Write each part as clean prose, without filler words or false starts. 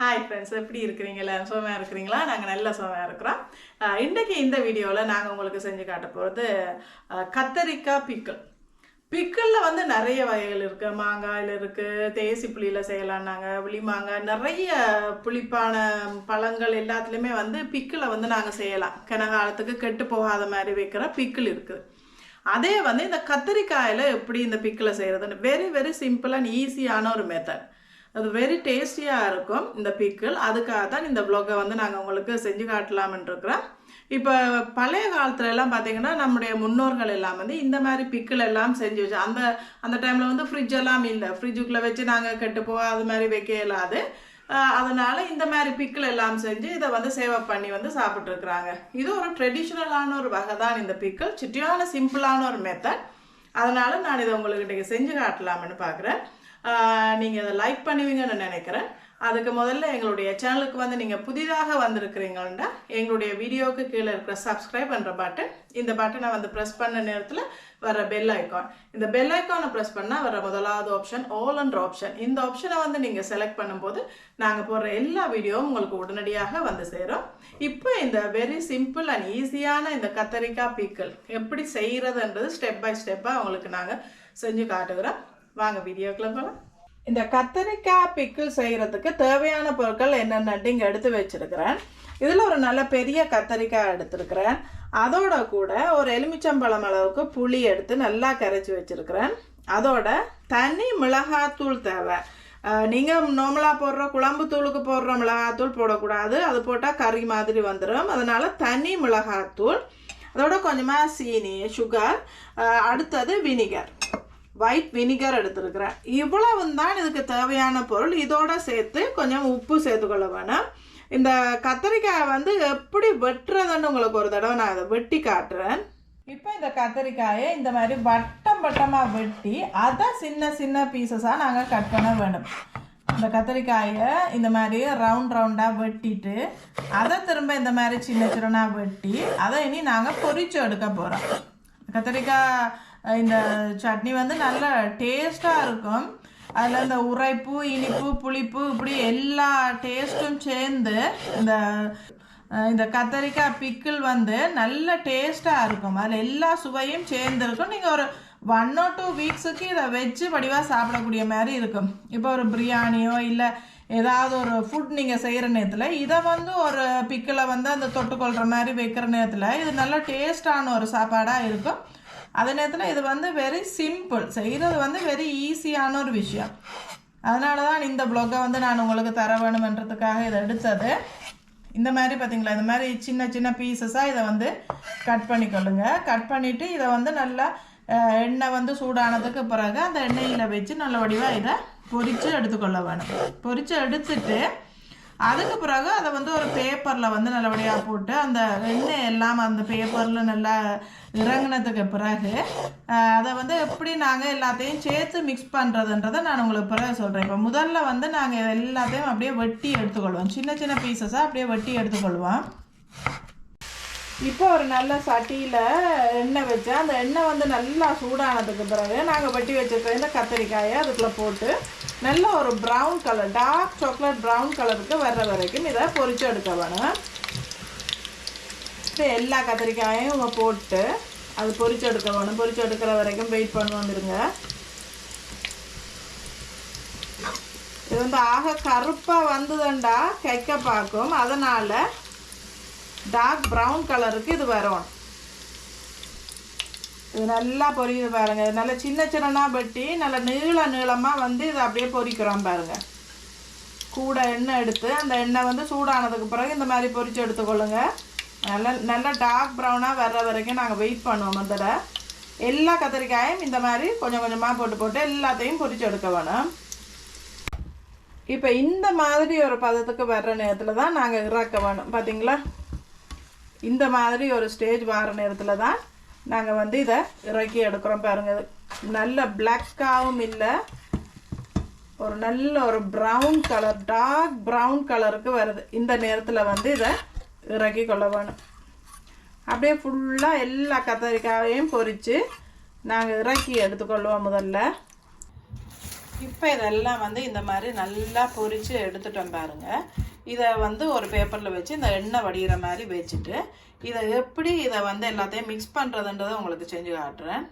Hi friends, எப்படி இருக்கீங்களா? சுகமா இருக்கீங்களா? நாங்க நல்ல சுகமா இருக்கிறோம். இன்னைக்கு இந்த வீடியோல நாங்க உங்களுக்கு செஞ்சு காட்ட போறது கத்தரிக்காய் பிக்கல். பிக்கல்ல வந்து நிறைய வகைகள் இருக்கு. மாங்காயில இருக்கு, தேசி புளியில செய்யலாம்னாங்க, புளி மாங்காய் நிறைய புளிப்பான பழங்கள் எல்லாத்துலயுமே வந்து பிக்கலை வந்து நாங்க செய்யலாம். கனகாலத்துக்கு கெட்டு போகாத மாதிரி வைக்கிற பிக்கல் இருக்கு. அதே வந்து இந்த கத்தரிக்காயில எப்படி இந்த பிக்கலை செய்யறதுன்னு வெரி வெரி சிம்பிள் அண்ட் ஈஸியான ஒரு மெத்தட். அது வெரி டேஸ்டியாக இருக்கும் இந்த பிக்கிள். அதுக்காக தான் இந்த வ்ளாகை வந்து நாங்கள் உங்களுக்கு செஞ்சு காட்டலாம்னு இருக்கிறோம். இப்போ பழைய காலத்துல எல்லாம் பார்த்தீங்கன்னா நம்முடைய முன்னோர்கள் எல்லாம் வந்து இந்த மாதிரி பிக்கிள் எல்லாம் செஞ்சு வச்சு அந்த டைமில் வந்து ஃப்ரிட்ஜ் எல்லாம் இல்லை. ஃப்ரிட்ஜுக்குள்ளே வச்சு நாங்கள் கெட்டுப்போ அது மாதிரி வைக்க இயலாது. அதனால இந்த மாதிரி பிக்கிள் எல்லாம் செஞ்சு இதை வந்து சேவ் பண்ணி வந்து சாப்பிட்ருக்குறாங்க. இது ஒரு ட்ரெடிஷ்னலான ஒரு வகை தான் இந்த பிக்கிள். சிட்டியான சிம்பிளான ஒரு மெத்தட். அதனால நான் இதை உங்களுக்கு இன்றைக்கி செஞ்சு காட்டலாம்னு பார்க்குறேன். நீங்கள் அதை லைக் பண்ணுவீங்கன்னு நினைக்கிறேன். அதுக்கு முதல்ல எங்களுடைய சேனலுக்கு வந்து நீங்கள் புதிதாக வந்திருக்கிறீங்கன்னா எங்களுடைய வீடியோவுக்கு கீழே இருக்கிற சப்ஸ்கிரைப் பண்ணுற பட்டன், இந்த பட்டனை வந்து ப்ரெஸ் பண்ண நேரத்தில் வர பெல் ஐக்கான், இந்த பெல் ஐக்கானை ப்ரெஸ் பண்ணால் வர முதலாவது ஆப்ஷன் ஆல்ன்ற ஆப்ஷன். இந்த ஆப்ஷனை வந்து நீங்கள் செலக்ட் பண்ணும்போது நாங்கள் போடுற எல்லா வீடியோவும் உங்களுக்கு உடனடியாக வந்து சேரும். இப்போ இந்த வெரி சிம்பிள் அண்ட் ஈஸியான இந்த கத்தரிக்காய் பிக்கல் எப்படி செய்கிறதுன்றது ஸ்டெப் பை ஸ்டெப்பாக உங்களுக்கு நாங்கள் செஞ்சு காட்டுகிறோம். வாங்க வீடியோக்குள்ள போகலாம். இந்த கத்தரிக்காய் பிக்கிள் செய்கிறதுக்கு தேவையான பொருட்கள் என்னென்னட்டு இங்கே எடுத்து வச்சுருக்கிறேன். இதில் ஒரு நல்ல பெரிய கத்தரிக்காய் எடுத்துருக்கிறேன். அதோட கூட ஒரு எலுமிச்சம்பழம் அளவுக்கு புளி எடுத்து நல்லா கரைச்சி வச்சுருக்கிறேன். அதோட தனி மிளகாத்தூள் தேவை. நீங்கள் நார்மலாக போடுற குழம்பு தூளுக்கு போடுற மிளகாத்தூள் போடக்கூடாது. அது போட்டால் கறி மாதிரி வந்துடும். அதனால் தனி மிளகாத்தூள், அதோட கொஞ்சமாக சீனி, சுகர், அடுத்தது வினிகர், ஒயிட் வினிகர் எடுத்துருக்கிறேன். இவ்வளவு தான் இதுக்கு தேவையான பொருள். இதோட சேர்த்து கொஞ்சம் உப்பு சேர்த்துக்கொள்ள வேணும். இந்த கத்தரிக்காயை வந்து எப்படி வெட்டுறதுன்னு உங்களுக்கு ஒரு தடவை நான் இதை வெட்டி காட்டுறேன். இப்போ இந்த கத்தரிக்காயை இந்த மாதிரி வட்டம் வட்டமாக வெட்டி அதை சின்ன சின்ன பீசஸாக நாங்கள் கட் பண்ண வேணும். இந்த கத்தரிக்காயை இந்த மாதிரி ரவுண்ட் ரவுண்டாக வெட்டிட்டு அதை திரும்ப இந்த மாதிரி சின்ன சின்னதாக வெட்டி அதை இனி நாங்கள் பொரிச்சு எடுக்க போகிறோம். கத்தரிக்காய் இந்த சட்னி வந்து நல்ல டேஸ்ட்டாக இருக்கும். அதில் இந்த உரைப்பு, இனிப்பு, புளிப்பு இப்படி எல்லா டேஸ்ட்டும் சேர்ந்து இந்த கத்தரிக்காய் பிக்கிள் வந்து நல்ல டேஸ்ட்டாக இருக்கும். அதில் எல்லா சுவையும் சேர்ந்துருக்கும். நீங்கள் ஒரு 1 or 2 வீக்ஸுக்கு இதை வச்சு வடிவாக சாப்பிடக்கூடிய மாதிரி இருக்கும். இப்போ ஒரு பிரியாணியோ இல்லை ஏதாவது ஒரு ஃபுட் நீங்கள் செய்கிற நேரத்தில் இதை வந்து ஒரு பிக்கிளை வந்து அந்த தொட்டுக்கொள்கிற மாதிரி வைக்கிற நேரத்தில் இது நல்ல டேஸ்டான ஒரு சாப்பாடாக இருக்கும். அதே நேரத்தில் இது வந்து வெரி சிம்பிள், செய்கிறது வந்து வெரி ஈஸியான ஒரு விஷயம். அதனால தான் இந்த ப்ளாகை வந்து நான் உங்களுக்கு தர வேணுமன்றதுக்காக இதை எடுத்தது. இந்த மாதிரி பார்த்தீங்களா, இந்த மாதிரி சின்ன சின்ன பீசஸாக இதை வந்து கட் பண்ணிக்கொள்ளுங்க. கட் பண்ணிவிட்டு இதை வந்து நல்லா எண்ணெய் வந்து சூடானதுக்கு பிறகு அந்த எண்ணெயில் வச்சு நல்ல வடிவாக இதை பொரித்து எடுத்துக்கொள்ள வேணும். பொரித்து எடுத்துட்டு அதுக்கு பிறகு அதை வந்து ஒரு பேப்பரில் வந்து நல்லபடியாக போட்டு அந்த எண்ணெய் எல்லாம் அந்த பேப்பரில் நல்லா இறங்கினதுக்கு பிறகு அதை வந்து எப்படி நாங்கள் எல்லாத்தையும் சேர்த்து மிக்ஸ் பண்ணுறதுன்றதை நான் உங்களுக்கு பிறகு சொல்கிறேன். இப்போ முதல்ல வந்து நாங்கள் எல்லாத்தையும் அப்படியே வெட்டி எடுத்துக்கொள்வோம். சின்ன சின்ன பீசஸாக அப்படியே வெட்டி எடுத்துக்கொள்வோம். இப்போ ஒரு நல்ல சட்டியில் எண்ணெய் வச்சா அந்த எண்ணெய் வந்து நல்லா சூடானதுக்கு பிறகு நாங்கள் வெட்டி வச்சுருக்க இந்த கத்தரிக்காயை அதுக்குள்ளே போட்டு நல்ல ஒரு brown colour, dark chocolate brown கலருக்கு வர்ற வரைக்கும் இதை பொரிச்சு எடுக்க வேணும். இப்போ எல்லா கத்திரிக்காயும் போட்டு அது பொரிச்சு எடுக்க வேணும். பொரிச்சு எடுக்கிற வரைக்கும் வெயிட் பண்ணி வந்துடுங்க. இது வந்து ஆக கருப்பாக வந்ததுண்டா கைக்க பார்க்கும். அதனால் டார்க் ப்ரௌன் கலருக்கு இது வரும். இது நல்லா பொரியுது பாருங்கள். இது நல்லா சின்ன சின்னதாக வெட்டி நல்லா நீளமாக வந்து இதை அப்படியே பொரிக்கிறோம் பாருங்கள். கூட எண்ணெய் எடுத்து அந்த எண்ணெய் வந்து சூடானதுக்கு பிறகு இந்த மாதிரி பொரித்து எடுத்துக்கொள்ளுங்க. நல்லா டார்க் ப்ரௌனாக வர்ற வரைக்கும் நாங்கள் வெயிட் பண்ணுவோம். அந்த எல்லா கத்திரிக்காயும் இந்த மாதிரி கொஞ்சம் கொஞ்சமாக போட்டு எல்லாத்தையும் பொரித்து எடுக்க வேணும். இப்போ இந்த மாதிரி ஒரு பதத்துக்கு வர்ற நேரத்தில் தான் நாங்கள் இறக்க வேணும். பார்த்தீங்களா, இந்த மாதிரி ஒரு ஸ்டேஜ் வர நேரத்தில் தான் நாங்கள் வந்து இதை இறக்கி எடுக்கிறோம் பாருங்கள். நல்ல பிளாக்காகவும் இல்லை, ஒரு நல்ல ஒரு ப்ரௌன் கலர், டார்க் ப்ரௌன் கலருக்கு வருது. இந்த நேரத்தில் வந்து இதை இறக்கி கொள்ள வேணும். அப்படியே ஃபுல்லாக எல்லா கத்தரிக்காயையும் பொரித்து நாங்கள் இறக்கி எடுத்துக்கொள்வோம் முதல்ல. இப்போ இதெல்லாம் வந்து இந்த மாதிரி நல்லா பொரித்து எடுத்துட்டோம் பாருங்க. இதை வந்து ஒரு பேப்பரில் வச்சு இந்த எண்ணெய் வடிகிற மாதிரி வச்சுட்டு இதை வந்து எல்லாத்தையும் மிக்ஸ் பண்ணுறதுன்றதை உங்களுக்கு செஞ்சு காட்டுறேன்.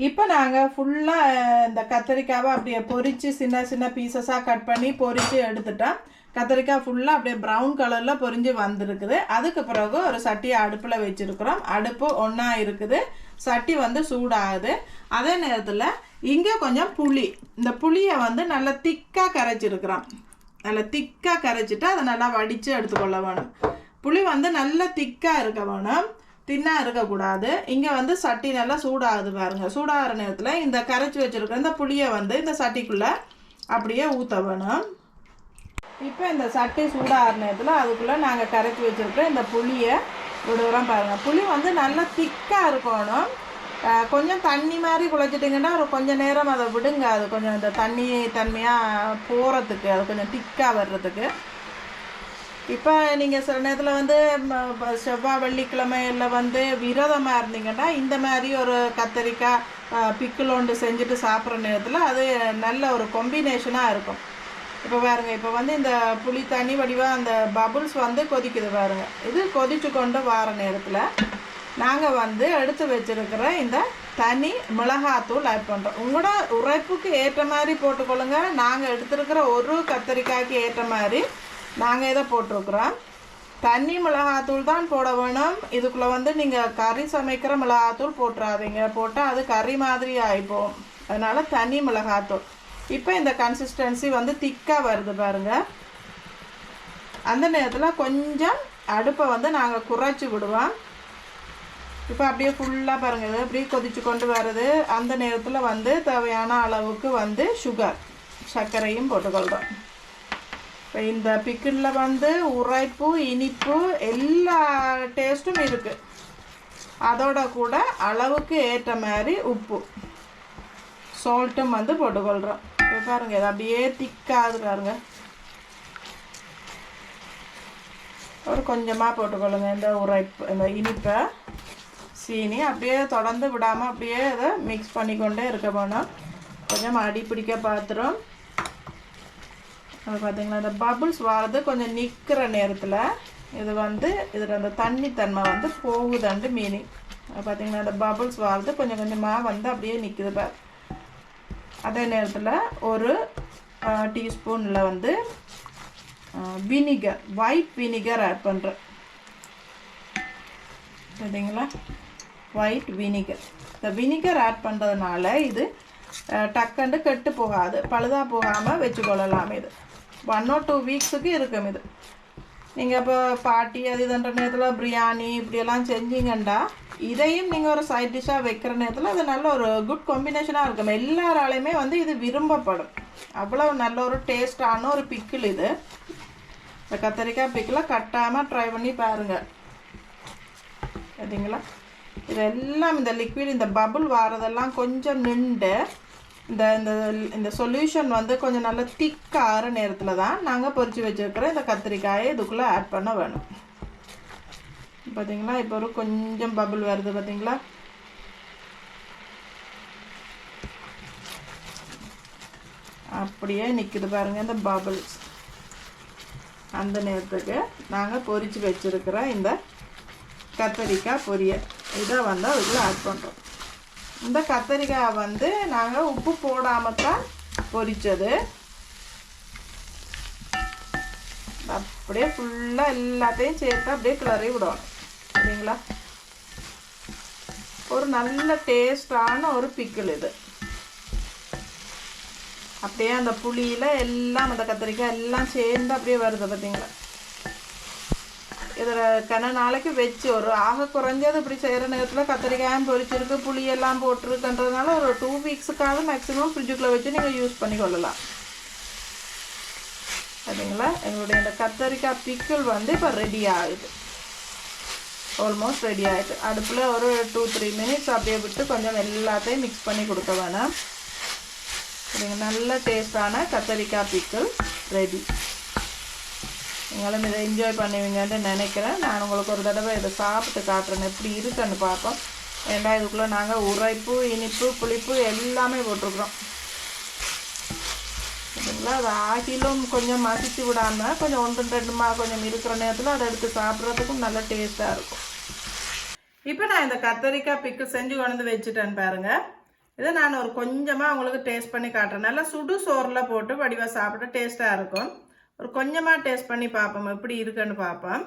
இப்போ நாங்கள் ஃபுல்லாக இந்த கத்திரிக்காவை அப்படியே பொரித்து சின்ன சின்ன பீசஸாக கட் பண்ணி பொரித்து எடுத்துட்டோம். கத்திரிக்காய் ஃபுல்லாக அப்படியே ப்ரௌன் கலரில் பொரிஞ்சு வந்திருக்குது. அதுக்கு பிறகு ஒரு சட்டியை அடுப்பில் வச்சுருக்குறோம். அடுப்பு ஒன்றா இருக்குது, சட்டி வந்து சூடாகுது. அதே நேரத்தில் இங்கே கொஞ்சம் புளி, இந்த புளியை வந்து நல்லா திக்காக கரைச்சிருக்கிறோம். நல்லா திக்காக கரைச்சிட்டு அதை நல்லா வடித்து எடுத்துக்கொள்ள வேணும். புளி வந்து நல்லா திக்காக இருக்க வேணும், தின்னாக இருக்கக்கூடாது. இங்கே வந்து சட்டி நல்லா சூடாகுது பாருங்க. சூடாகிற நேரத்தில் இந்த கரைச்சி வச்சுருக்கிற இந்த புளியை வந்து இந்த சட்டிக்குள்ளே அப்படியே ஊற்ற வேணும். இப்போ இந்த சட்டி சூடாகிற நேரத்தில் அதுக்குள்ளே நாங்கள் கரைச்சி வச்சுருக்கிற இந்த புளியை விடுறோம் பாருங்கள். புளி வந்து நல்லா திக்காக இருக்கணும். கொஞ்சம் தண்ணி மாதிரி குழைச்சிட்டிங்கன்னா ஒரு கொஞ்சம் நேரம் அதை விடுங்க. அது கொஞ்சம் இந்த தண்ணி தன்மையாக போகிறதுக்கு, அது கொஞ்சம் திக்காக வர்றதுக்கு. இப்போ நீங்கள் சில நேரத்தில் வந்து செவ்வாய் வெள்ளிக்கிழமையில் வந்து விரதமாக இருந்தீங்கன்னா இந்த மாதிரி ஒரு கத்தரிக்காய் பிக்கிள் ஒன்று செஞ்சுட்டு சாப்பிட்ற நேரத்தில் அது நல்ல ஒரு காம்பினேஷனாக இருக்கும். இப்போ பாருங்கள், இப்போ வந்து இந்த புளி தண்ணி வடிவாக அந்த பபுள்ஸ் வந்து கொதிக்குது பாருங்கள். இது கொதிச்சு கொண்டு வர நேரத்தில் நாங்கள் வந்து எடுத்து வச்சுருக்கிற இந்த தனி மிளகாத்தூள் ஆட் பண்ணுறோம். உங்களோட உரைப்புக்கு ஏற்ற மாதிரி போட்டுக்கொள்ளுங்க. நாங்கள் எடுத்துருக்கிற ஒரு கத்தரிக்காய்க்கு ஏற்ற மாதிரி நாங்கள் இதை போட்டிருக்குறோம். தனி மிளகாத்தூள் தான் போட வேணும். இதுக்குள்ளே வந்து நீங்கள் கறி சமைக்கிற மிளகாத்தூள் போட்டுறாதீங்க, போட்டால் அது கறி மாதிரி ஆகிப்போம். அதனால் தனி மிளகாத்தூள். இப்போ இந்த கன்சிஸ்டன்சி வந்து திக்காக வருது பாருங்கள். அந்த நேரத்தில் கொஞ்சம் அடுப்பை வந்து நாங்கள் குறைச்சி விடுவோம். இப்போ அப்படியே ஃபுல்லாக பாருங்கள், இது அப்படியே கொதிச்சு கொண்டு வருது. அந்த நேரத்தில் வந்து தேவையான அளவுக்கு வந்து சர்க்கரையும் போட்டுக்கொள்கிறோம். இப்போ இந்த பிக்கிளில் வந்து உரைப்பு, இனிப்பு எல்லா டேஸ்ட்டும் இருக்குது. அதோட கூட அளவுக்கு ஏற்ற மாதிரி உப்பு, சால்ட்டும் வந்து போட்டுக்கொள்கிறோம். இப்போ பாருங்கள், இது அப்படியே திக்காது பாருங்க. ஒரு கொஞ்சமாக போட்டுக்கொள்ளுங்க இந்த உரைப்பு, இந்த இனிப்பை, சீனி. அப்படியே தொடர்ந்து விடாமல் அப்படியே அதை மிக்ஸ் பண்ணிக்கொண்டே இருக்க வேணும். கொஞ்சம் அடி பிடிக்க பார்த்துரும். அது பார்த்திங்களா, இந்த பபுள்ஸ் வரது கொஞ்சம் நிற்கிற நேரத்தில் இது வந்து இதில் அந்த தண்ணி தன்மை வந்து போகுதுண்டு மீனிங். பார்த்திங்களா, இந்த பபுள்ஸ் வரது கொஞ்சம் கொஞ்சமாக வந்து அப்படியே நிற்குது பார். அதே நேரத்தில் ஒரு டீஸ்பூனில் வந்து வினிகர், ஒயிட் வினிகர் ஆட் பண்ணுறேன். சரிங்களா, ஒயிட் வினிகர். இந்த வினிகர் ஆட் பண்ணுறதுனால இது டக்குண்டு கெட்டு போகாது, பழுதாக போகாமல் வச்சுக்கொள்ளலாம். இது 1 or 2 வீக்ஸுக்கு இருக்கும். இது நீங்கள் இப்போ பார்ட்டி அது இதுன்ற நேரத்தில் பிரியாணி இப்படியெல்லாம் செஞ்சீங்கண்டா இதையும் நீங்கள் ஒரு சைட் டிஷ்ஷாக வைக்கிற நேரத்தில் அது நல்ல ஒரு குட் காம்பினேஷனாக இருக்கும். எல்லாராலையுமே வந்து இது விரும்பப்படும். அவ்வளோ நல்ல ஒரு டேஸ்டான ஒரு பிக்கிள் இது. இந்த கத்தரிக்காய் பிக்கிளை கட்டாமல் ட்ரை பண்ணி பாருங்கள். சரிங்களா, இதெல்லாம் இந்த லிக்விட், இந்த பபுள் வாரதெல்லாம் கொஞ்சம் நின்று இந்த இந்த சொல்யூஷன் வந்து கொஞ்சம் நல்லா திக்காகிற நேரத்தில் தான் நாங்கள் பொரித்து வச்சுருக்கிற இந்த கத்திரிக்காயை இதுக்குள்ளே ஆட் பண்ண வேணும். பார்த்தீங்களா, இப்போ ஒரு கொஞ்சம் பபுள் வருது பார்த்தீங்களா. அப்படியே நிற்குது பாருங்கள் இந்த பபுள்ஸ். அந்த நேரத்துக்கு நாங்கள் பொரித்து வச்சுருக்கிற இந்த கத்தரிக்காய் பொரியல் இதை வந்து அதுக்குள்ளே ஆட் பண்ணுறோம். இந்த கத்தரிக்காய் வந்து நாங்கள் உப்பு போடாமல் தான் பொரித்தது. அப்படியே ஃபுல்லாக எல்லாத்தையும் சேர்த்து அப்படியே கிளறி விடணும். சரிங்களா, ஒரு நல்ல டேஸ்டான ஒரு பிக்கிள் இது. அப்படியே அந்த புளியில் எல்லாம் அந்த கத்தரிக்காய் எல்லாம் சேர்ந்து அப்படியே வருது பார்த்தீங்களா. இதில் கன நாளைக்கு வச்சு ஒரு ஆக குறைஞ்சது இப்படி செய்கிற நேரத்தில் கத்திரிக்காயும் பொரிச்சிருக்கு, புளியெல்லாம் போட்டிருக்குன்றதுனால ஒரு 2 வீக்ஸுக்காவது மேக்ஸிமம் ஃப்ரிட்ஜுக்குள்ளே வச்சு நீங்கள் யூஸ் பண்ணி கொள்ளலாம். சரிங்களா, எங்களுடைய இந்த கத்தரிக்காய் பிக்கிள் வந்து இப்போ ரெடி ஆகுது. ஆல்மோஸ்ட் ரெடி ஆகிட்டு. அடுப்பில் ஒரு 2-3 மினிட்ஸ் அப்படியே விட்டு கொஞ்சம் எல்லாத்தையும் மிக்ஸ் பண்ணி கொடுக்க வேணாம். சரிங்க, நல்ல டேஸ்டான கத்தரிக்காய் பிக்கிள் ரெடி. நீங்களும் இதை என்ஜாய் பண்ணுவீங்கன்னு நினைக்கிறேன். நான் உங்களுக்கு ஒரு தடவை இதை சாப்பிட்டு காட்டுறேன் எப்படி இருக்குன்னு பார்ப்போம். ஏன்னா இதுக்குள்ளே நாங்கள் உரைப்பு, இனிப்பு, புளிப்பு எல்லாமே போட்டிருக்குறோம். பார்த்தீங்களா? அது ஆகிலும் கொஞ்சம் மசிச்சு விடாமல் கொஞ்சம் 1-2 கொஞ்சம் இருக்கிற நேரத்தில் அதை எடுத்து சாப்பிட்றதுக்கும் நல்ல டேஸ்ட்டாக இருக்கும். இப்போ நான் இந்த கத்தரிக்காய் பிக்கிள் செஞ்சு கொண்டு வந்து வச்சுட்டேன்னு பாருங்கள். இதை நான் ஒரு கொஞ்சமாக உங்களுக்கு டேஸ்ட் பண்ணி காட்டுறேன். நல்லா சுடு சோறில் போட்டு வடிவாக சாப்பிட டேஸ்ட்டாக இருக்கும். ஒரு கொஞ்சமாக டேஸ்ட் பண்ணி பார்ப்போம் எப்படி இருக்குன்னு பார்ப்போம்.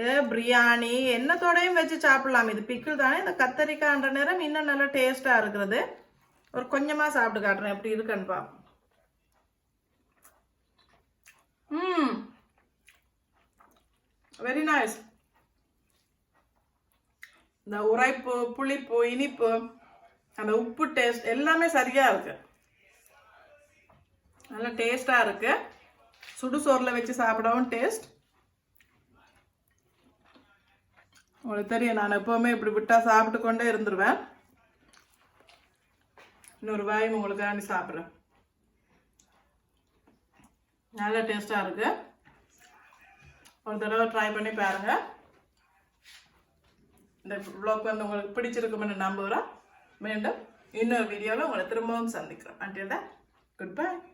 இது பிரியாணி என்னத்தோடையும் வச்சு சாப்பிடலாம். இது பிக்கிள் தானே. இந்த கத்தரிக்காய்ன்ற நேரம் இன்னும் நல்லா டேஸ்ட்டாக இருக்கிறது. ஒரு கொஞ்சமாக சாப்பிட்டு காட்டுறேன் எப்படி இருக்குன்னு பார்ப்போம். Very nice. இந்த உரைப்பு, புளிப்பு, இனிப்பு, அந்த உப்பு டேஸ்ட் எல்லாமே சரியாக இருக்கு. நல்லா டேஸ்ட்டாக இருக்கு. சுடு சோறில் வச்சு சாப்பிடவும் டேஸ்ட். உங்களுக்கு தெரியும் நான் எப்போவுமே இப்படி விட்டால் சாப்பிட்டு கொண்டே இருந்துருவேன். இன்னொரு வாயும் உங்களுக்காண்டி சாப்பிட்றேன். நல்ல டேஸ்ட்டாக இருக்கு. ஒரு தடவை ட்ரை பண்ணி பாருங்கள். இந்த வ்ளாக் வந்து உங்களுக்கு பிடிச்சிருக்குமென்னு நம்புகிறேன். மீண்டும் இன்னொரு வீடியோவில் உங்களை திரும்பவும் சந்திக்கிறோம். until then, goodbye.